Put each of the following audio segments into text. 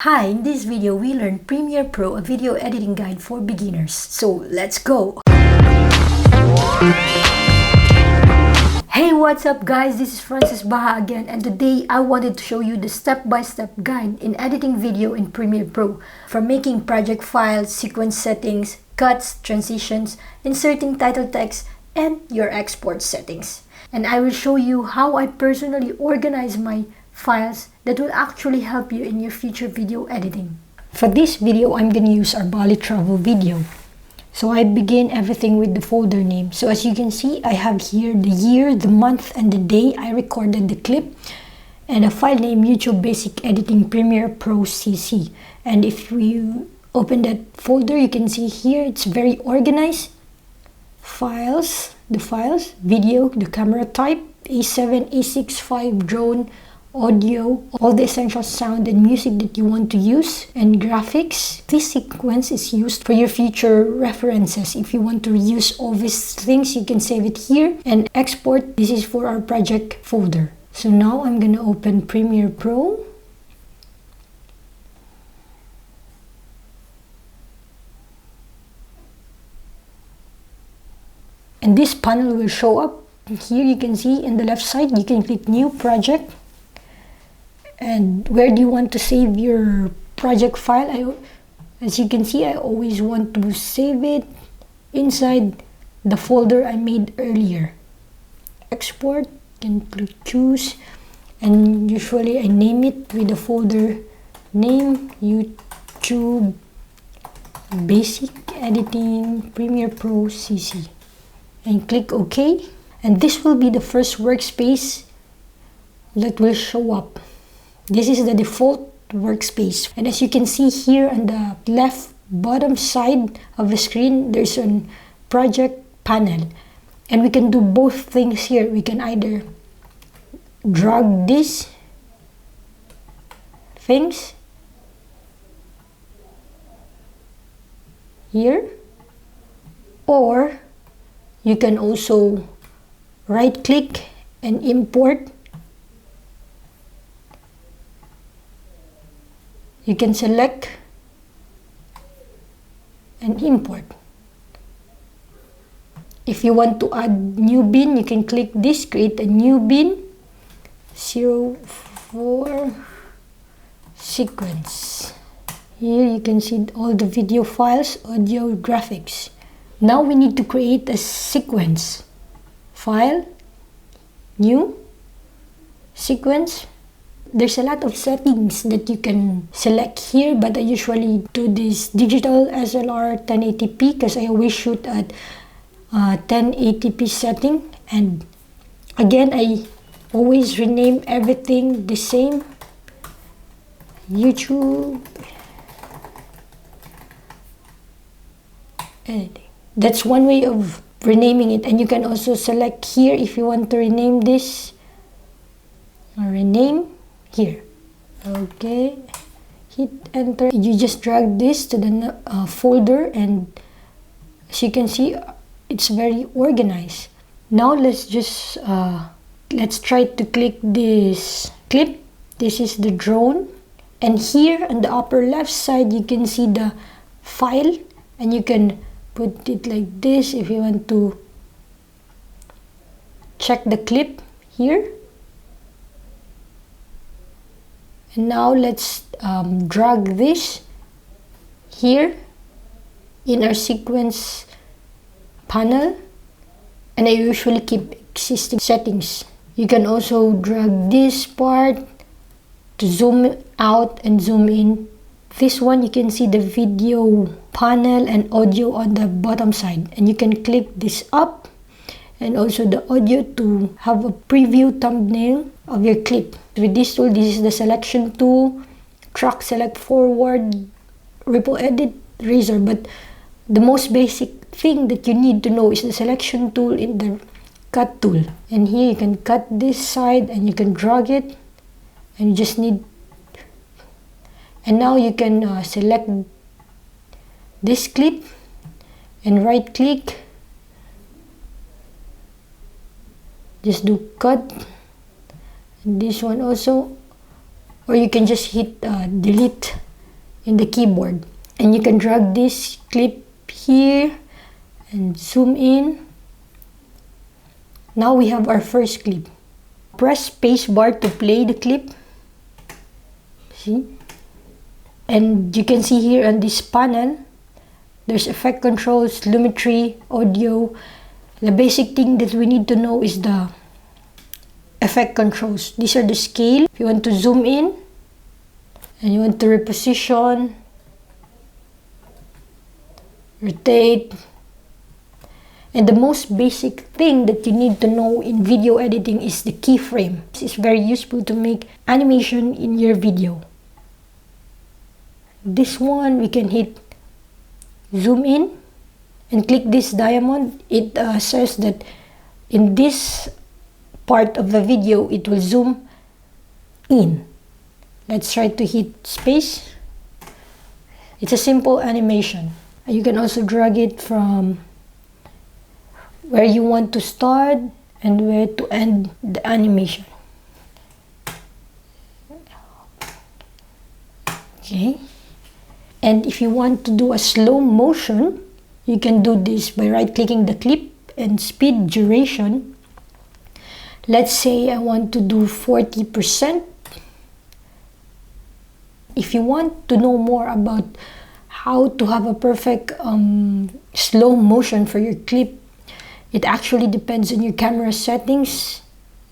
Hi, in this video we learn Premiere Pro, a video editing guide for beginners. So let's go! Hey, what's up guys? This is Francis Baha again, and today I wanted to show you the step-by-step guide in editing video in Premiere Pro. From making project files, sequence settings, cuts, transitions, inserting title text, and your export settings. And I will show you how I personally organize my files that will actually help you in your future video editing. For this video, I'm going to use our Bali travel video. So I begin everything with the folder name. So as you can see, I have here the year, the month, and the day I recorded the clip, and a file name YouTube Basic Editing Premiere Pro CC. And if you open that folder, you can see here it's very organized. Files, the files, video, the camera type, A7, A6, 5, drone, audio, all the essential sound and music that you want to use, and graphics. This sequence is used for your future references. If you want to reuse all these things, you can save it here and export. This is for our project folder. So now I'm gonna open Premiere Pro. And this panel will show up. Here you can see in the left side, you can click New Project. And where do you want to save your project file? As you can see, I always want to save it inside the folder I made earlier. Export, you can choose, and usually I name it with the folder name YouTube Basic Editing Premiere Pro CC, and click OK. And this will be the first workspace that will show up. This is the default workspace, and as you can see here on the left bottom side of the screen, there's a project panel, and we can do both things here. We can either drag these things here, or you can also right click and import. You can select and import. If you want to add new bin, you can click this, create a new bin, 04 sequence. Here you can see all the video files, audio, graphics. Now we need to create a sequence. File, new, sequence. There's a lot of settings that you can select here, but I usually do this digital SLR 1080p because I always shoot at 1080p setting. And again, I always rename everything the same. YouTube editing. That's one way of renaming it, and you can also select here if you want to rename this or rename. Here, okay, hit enter. You just drag this to the folder, and as you can see, it's very organized. Now let's just let's try to click this clip. This is the drone, and here on the upper left side you can see the file, and you can put it like this if you want to check the clip here. And now let's drag this here in our sequence panel, and I usually keep existing settings. You can also drag this part to zoom out and zoom in. This one, you can see the video panel and audio on the bottom side, and you can click this up, and also the audio to have a preview thumbnail of your clip. With this tool, this is the selection tool, track, select, forward, ripple, edit, razor. But the most basic thing that you need to know is the selection tool in the cut tool. And here you can cut this side and you can drag it, and you just need. And now you can select this clip and right click. Just do cut. And this one also, or you can just hit delete in the keyboard. And you can drag this clip here and zoom in. Now we have our first clip. Press spacebar to play the clip. See? And you can see here on this panel, there's effect controls, lumetri, audio. The basic thing that we need to know is the effect controls. These are the scale. If you want to zoom in and you want to reposition, rotate. And the most basic thing that you need to know in video editing is the keyframe. This is very useful to make animation in your video. This one we can hit zoom in and click this diamond. It says that in this part of the video it will zoom in. Let's try to hit space. It's a simple animation. You can also drag it from where you want to start and where to end the animation. Okay. And if you want to do a slow motion, you can do this by right-clicking the clip and speed duration. Let's say I want to do 40%. If you want to know more about how to have a perfect slow motion for your clip, it actually depends on your camera settings.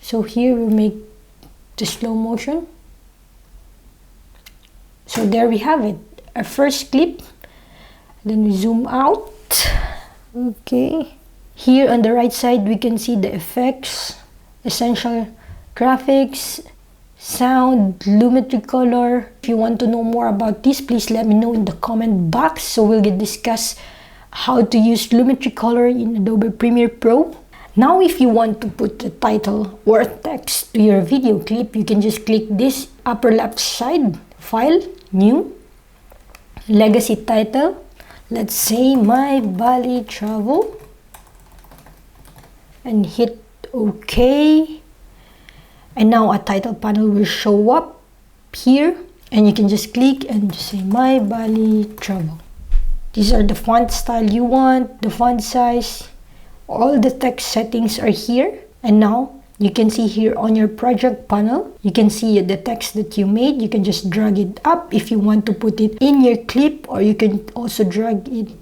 So here we make the slow motion. So there we have it, our first clip. Then we zoom out. Okay. Here on the right side we can see the effects, essential graphics, sound, lumetri color. If you want to know more about this, please let me know in the comment box, so we'll discuss how to use lumetri color in Adobe Premiere Pro. Now if you want to put the title or text to your video clip, you can just click this upper left side, file, new, legacy title. Let's say My Bali Travel and hit OK. And now a title panel will show up here, and you can just click and just say My Bali Travel. These are the font style you want, the font size, all the text settings are here. And now you can see here on your project panel, you can see the text that you made. You can just drag it up if you want to put it in your clip, or you can also drag it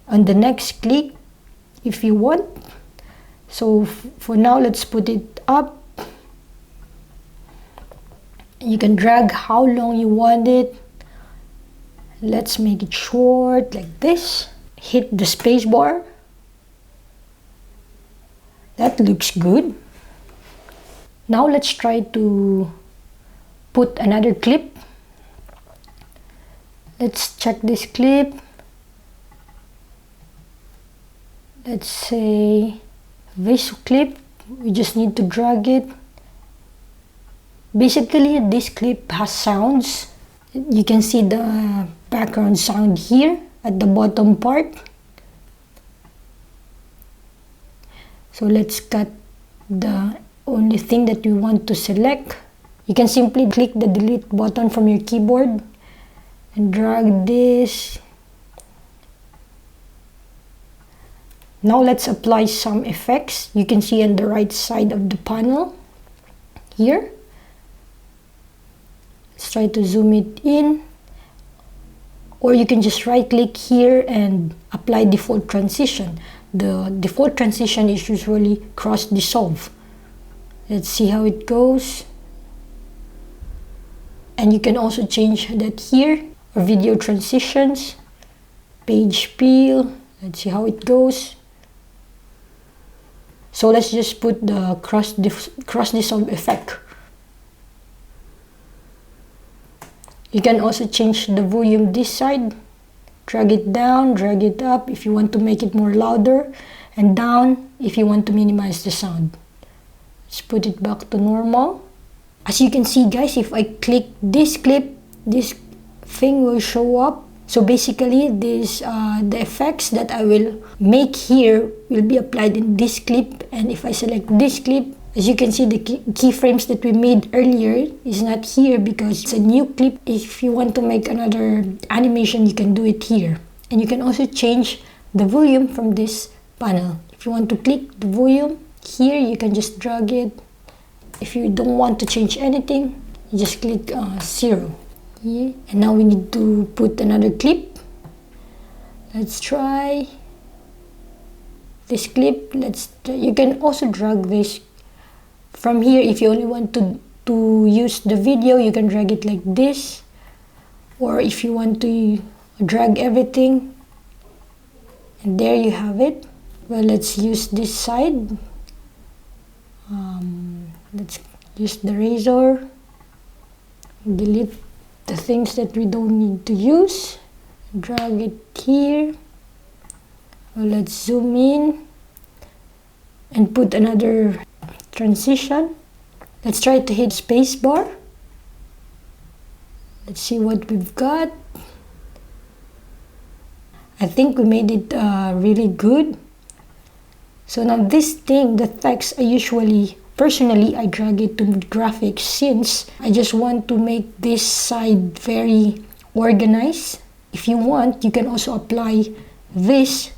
on the next clip if you want. So for now, let's put it up. You can drag how long you want it. Let's make it short like this. Hit the space bar. That looks good. Now let's try to put another clip. Let's check this clip. Let's say this clip. We just need to drag it. Basically, this clip has sounds. You can see the background sound here at the bottom part. So let's cut the only thing that you want to select. You can simply click the delete button from your keyboard and drag this. Now let's apply some effects. You can see on the right side of the panel here. Let's try to zoom it in, or you can just right click here and apply default transition. The default transition is usually cross dissolve. Let's see how it goes. And you can also change that here, or video transitions, page peel. Let's see how it goes. So let's just put the cross dissolve effect. You can also change the volume this side. Drag it down, drag it up if you want to make it more louder, and down if you want to minimize the sound. Let's put it back to normal. As you can see, guys, if I click this clip, this thing will show up. So basically, the effects that I will make here will be applied in this clip, and if I select this clip As you can see, the keyframes that we made earlier is not here because it's a new clip. If you want to make another animation, you can do it here. And you can also change the volume from this panel. If you want to click the volume here, you can just drag it. If you don't want to change anything, you just click 0 here. And now we need to put another clip. Let's try this clip. You can also drag this from here. If you only want to use the video, you can drag it like this. Or if you want to drag everything, and there you have it. Well, let's use this side. Let's use the razor, delete the things that we don't need to use, drag it here. Well, let's zoom in and put another transition. Let's try to hit spacebar. Let's see what we've got. I think we made it really good. So now this thing, the text, personally I drag it to graphics since I just want to make this side very organized. If you want, you can also apply this.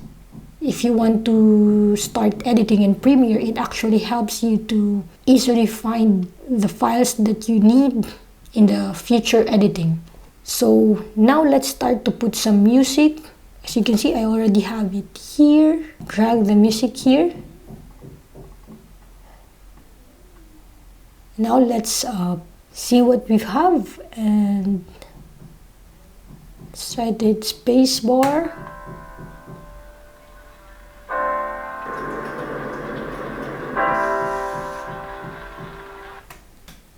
If you want to start editing in Premiere, it actually helps you to easily find the files that you need in the future editing. So now let's start to put some music. As you can see, I already have it here. Drag the music here. Now let's see what we have, and let's try to hit spacebar.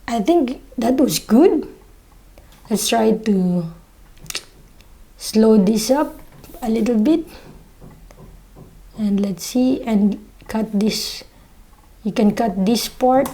I think that was good. Let's try to slow this up a little bit, and let's see, and cut this. You can cut this part.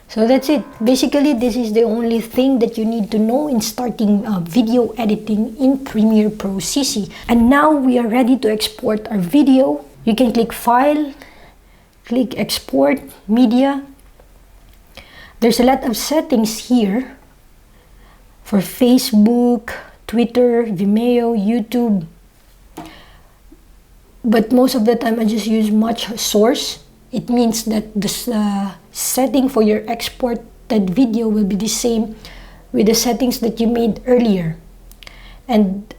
So that's it. Basically, this is the only thing that you need to know in starting video editing in Premiere Pro CC. And now we are ready to export our video. You can click File, click Export Media. There's a lot of settings here for Facebook, Twitter, Vimeo, YouTube. But most of the time I just use Match Source. It means that the setting for your exported video will be the same with the settings that you made earlier. And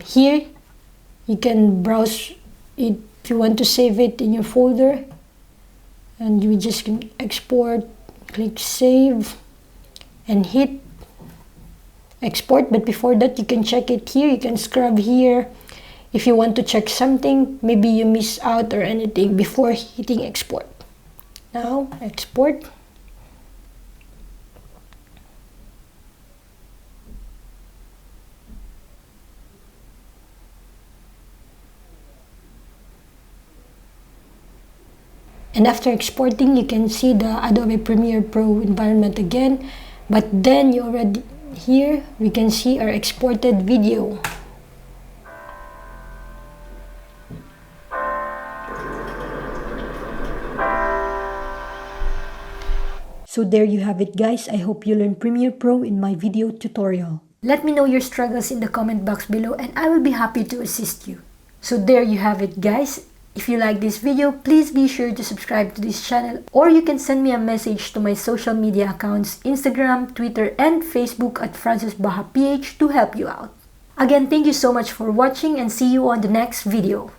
here you can browse it if you want to save it in your folder, and you just can export, click Save and hit Export. But before that, you can check it here. You can scrub here if you want to check something, maybe you miss out or anything before hitting Export. Now, Export. And after exporting, you can see the Adobe Premiere Pro environment again. But then you already, here we can see our exported video. So there you have it, guys. I hope you learned Premiere Pro in my video tutorial. Let me know your struggles in the comment box below and I will be happy to assist you. So there you have it, guys. If you like this video, please be sure to subscribe to this channel, or you can send me a message to my social media accounts, Instagram, Twitter, and Facebook at FrancisBahaPH to help you out. Again, thank you so much for watching and see you on the next video.